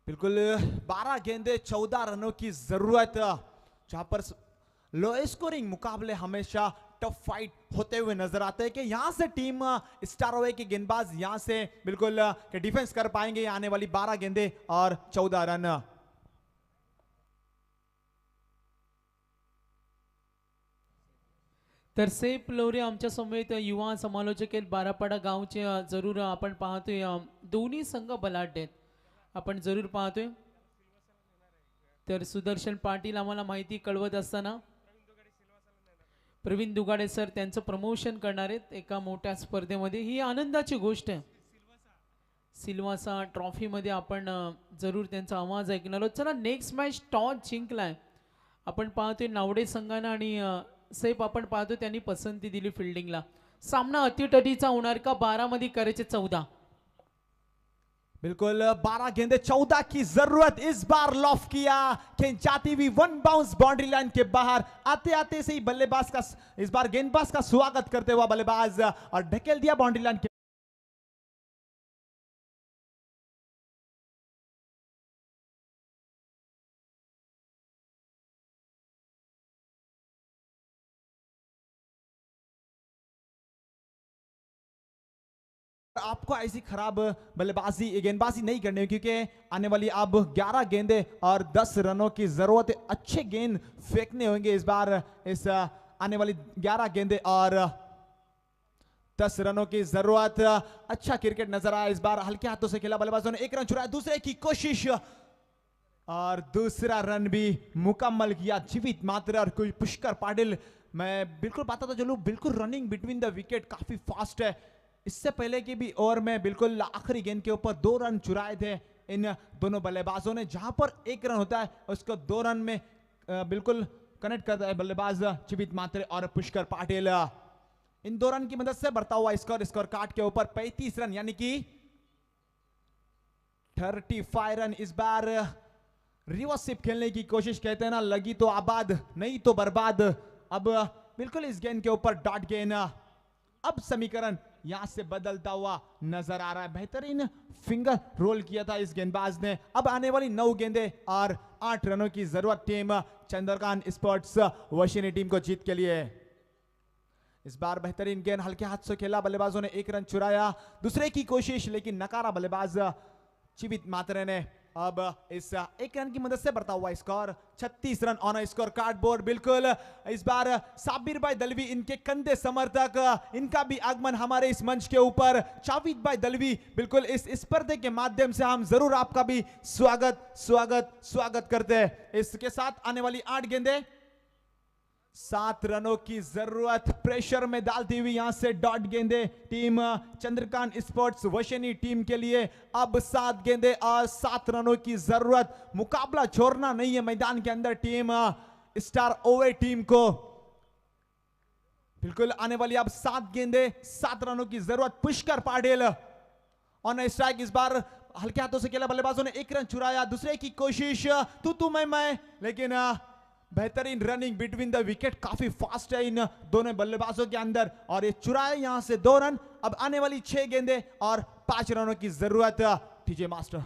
बिल्कुल 12 गेंदे 14 रनों की जरूरत, जहां पर लो स्कोरिंग मुकाबले हमेशा टफ फाइट होते हुए नजर आते हैं कि यहां से टीम स्टार ओवर के गेंदबाज यहां से बिल्कुल डिफेंस कर पाएंगे आने वाली 12 गेंदे और 14 रन। तर सेफ लोरे आमच्या समेत युवा समालोचक आहेत बारापाडा गावचे जरूर आपण पाहतोय दोन्ही संघ बलाढ्य आहेत आपण जरूर पाहतोय। तर सुदर्शन पाटील आम्हाला माहिती कळवत असताना प्रवीण दुगाडे सर त्यांचं प्रमोशन करणार आहेत एका मोठ्या स्पर्धेमध्ये। ही आनंदाची गोष्ट आहे। सिल्वासा ट्रॉफी मध्ये आपण जरूर त्यांचा आवाज ऐकणार आहोत। चला नेक्स्ट मॅच टॉस जिंकलाय आपण पाहतोय नावडे संघाने आणि सेफ आपण पाहतो त्यांनी पसंती दिली फिल्डिंगला। सामना अतिटटीचा होणार का? 12 मध्ये करायचे 14। बिल्कुल 12 गेंदे 14 की जरूरत। इस बार लॉफ किया खिंचाती हुई 1 बाउंस बाउंड्री लाइन के बाहर। आते आते से ही बल्लेबाज का इस बार गेंदबाज का स्वागत करते हुआ बल्लेबाज और ढकेल दिया बाउंड्री लाइन के। आपको ऐसी खराब बल्लेबाजी गेंदबाजी नहीं करनी है क्योंकि आने वाली अब 11 गेंदे और 10 रनों की जरूरत है। अच्छे गेंद फेंकने होंगे इस बार। इस आने वाली 11 गेंदे और 10 रनों की जरूरत। अच्छा क्रिकेट नजर आया इस बार। हल्के हाथों से खेला बल्लेबाजों ने 1 रन चुराया। दूसरे की कोशिश और दूसरा रन भी मुकम्मल किया जीवित मात्रे और कोई पुष्कर पाटिल। मैं बिल्कुल बताता चलूं, बिल्कुल रनिंग बिटवीन द विकेट काफी फास्ट है। इससे पहले की भी ओवर में बिल्कुल आखिरी गेंद के ऊपर 2 रन चुराए थे इन दोनों बल्लेबाजों ने। जहां पर 1 रन होता है उसको 2 रन में बिल्कुल कनेक्ट करता है बल्लेबाज जीवित मात्रे और पुष्कर पाटिल। इन 2 रन की मदद से बढ़ता हुआ स्कोर कार्ड के ऊपर 35 रन यानी कि 35 रन। इस बार रिवर्स स्विप खेलने की कोशिश, कहते हैं ना, लगी तो आबाद नहीं तो बर्बाद। अब बिल्कुल इस गेंद के ऊपर डॉट गेंद। अब समीकरण यहां से बदलता हुआ नजर आ रहा है। बेहतरीन फिंगर रोल किया था इस गेंदबाज ने। अब आने वाली 9 गेंदें और 8 रनों की जरूरत टीम चंद्रकांत स्पोर्ट्स वशिनी टीम को जीत के लिए। इस बार बेहतरीन गेंद हल्के हाथ से खेला, बल्लेबाजों ने 1 रन चुराया। दूसरे की कोशिश लेकिन नकारा बल्लेबाज जीवित मात्रे ने। अब इस 1 रन की मदद से बढ़ता हुआ score 36 run on score cardboard. बिल्कुल इस बार साबिर भाई दलवी, इनके कंधे समर्थक, इनका भी आगमन हमारे इस मंच के ऊपर। जावेद भाई दलवी, बिल्कुल इस स्पर्धे के माध्यम से हम जरूर आपका भी स्वागत करते हैं। इसके साथ आने वाली 8 गेंदें 7 रनों की जरूरत प्रेशर में डालती हुई यहां से डॉट गेंदे टीम चंद्रकांत स्पोर्ट्स वशिनी टीम के लिए। अब 7 गेंदे और 7 रनों की जरूरत। मुकाबला छोड़ना नहीं है मैदान के अंदर टीम स्टार ओवे टीम को। बिल्कुल आने वाली अब 7 गेंदे 7 रनों की जरूरत। Pushkar Patil on strike. इस बार हल्के हाथों से खेला, बल्लेबाजों ने 1 रन चुराया। दूसरे की कोशिश तू मैं, लेकिन बेहतरीन रनिंग बिटवीन द विकेट काफी फास्ट है इन दोनों बल्लेबाजों के अंदर। और ये चुराए यहां से 2 रन। अब आने वाली 6 गेंदें और 5 रनों की जरूरत टीजे मास्टर।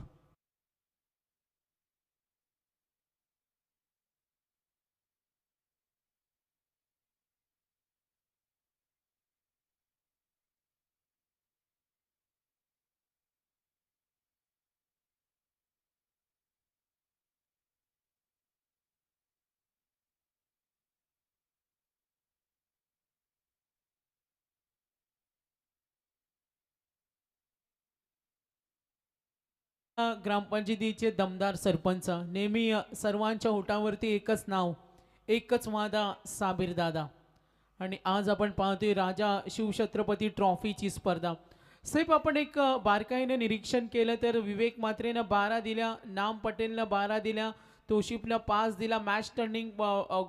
ग्रामपंचायतीचे दमदार सरपंच, नेहमी सर्वांच्या होटावरती एकच नाव, एकच वादा, साबीर दादा. आणि आज आपण पाहतोय राजा शिवछत्रपती ट्रॉफीची स्पर्धा. साहेब, आपण एक बारकाईने निरीक्षण केलं तर विवेक मात्रेनं 12 दिल्या, नाम पटेलनं 12 दिल्या, तोशिफनं 5 दिला. मॅच टर्निंग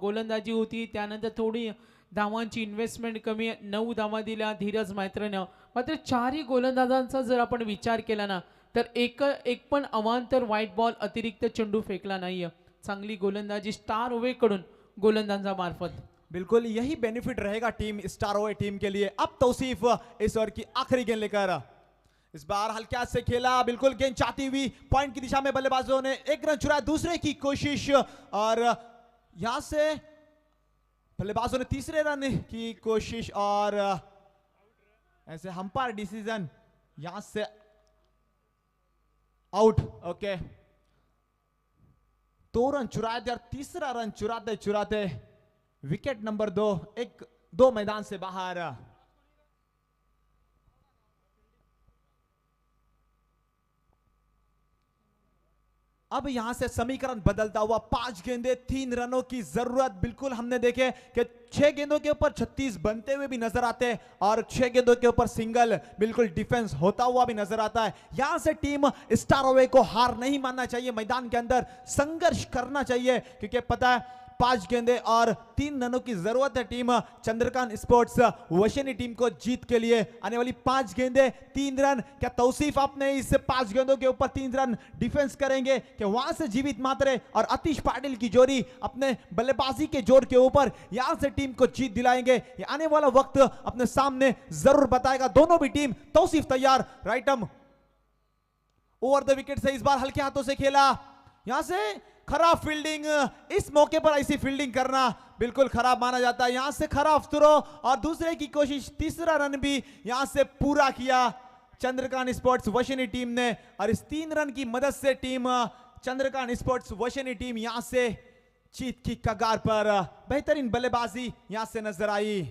गोलंदाजी होती, त्यानंतर थोडी धावांची इन्व्हेस्टमेंट कमी, 9 धावा दिल्या धीरज मैत्रेनं. मात्र 4ही गोलंदाजांचा जर आपण विचार केला ना तर एक पण अवांतर व्हाईट बॉल अतिरिक्त चेंडू फेकला नाहीये. चांगली गोलंदाजी स्टार ओवे कडून गोलंदाजामार्फत. बिल्कुल यही बेनिफिट रहेगा टीम स्टार ओवे टीम के लिए. अब तौसीफ इस ओवर की आखिरी गेंद लेकर इस बार हल्के हाथ से खेला, बिल्कुल गेंद चाहती हुई पॉइंट की दिशा में बल्लेबाजों ने 1 रन चुराया. दूसरे की कोशिश और यहां से बल्लेबाजों ने तीसरे रन की कोशिश और ऐसे अंपायर डिसीजन यहां से आउट. ओके, 2 रन चुराए थे और तीसरा रन चुराते चुराते विकेट नंबर 2 मैदान से बाहर. अब यहां से समीकरण बदलता हुआ 5 गेंदे 3 रनों की जरूरत. बिल्कुल हमने देखे कि 6 गेंदों के ऊपर 36 बनते हुए भी नजर आते हैं और 6 गेंदों के ऊपर सिंगल बिल्कुल डिफेंस होता हुआ भी नजर आता है. यहां से टीम स्टार ओवे को हार नहीं मानना चाहिए, मैदान के अंदर संघर्ष करना चाहिए, क्योंकि पता है 5 गेंदे और 3 रनों की जरूरत है टीम चंद्रकांत स्पोर्ट्स वशिनी टीम को जीत के लिए. आने वाली 5 गेंदे 3 रन. क्या तौसीफ अपने इस 5 गेंदों के ऊपर 3 रन डिफेंस करेंगे कि वहां से जीवित मात्रे और अतीश पाटिल की जोड़ी अपने बल्लेबाजी के जोर के ऊपर यहां से टीम को जीत दिलाएंगे? ये आने वाला वक्त अपने सामने जरूर बताएगा. दोनों भी टीम. तौसीफ तैयार, right arm over the wicket से इस बार हल्के हाथों से खेला. यहां से खराब फील्डिंग, इस मौके पर ऐसी फील्डिंग करना बिल्कुल खराब माना जाता है. यहां से खराब थ्रो और दूसरे की कोशिश, तीसरा रन भी यहां से पूरा किया चंद्रकांत स्पोर्ट्स वशिनी टीम ने. और इस 3 रन की मदद से टीम चंद्रकांत स्पोर्ट्स वशिनी टीम यहां से जीत की कगार पर. बेहतरीन बल्लेबाजी यहां से नजर आई.